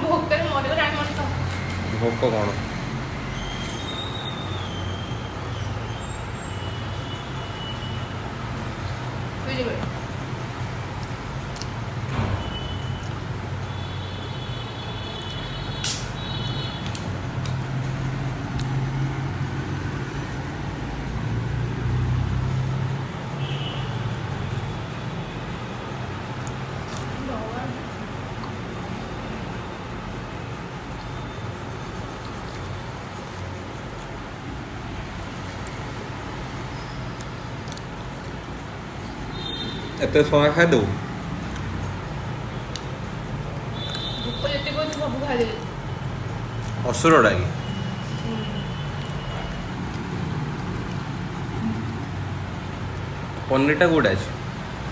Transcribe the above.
ଭୋକରେ ମରିବ ଜାଣି ମଣିଷ। ଭୋକ କ'ଣ? ବୁଝିବେ ଏତେ ସମୟ ଖାଇଦେବୁ? ଭୋକ ଯେତିକି ଅଛି ସବୁ ଖାଇଦେବି। ଅସୁରଟା କି? ପନିରଟା କୋଉଟା ଅଛି?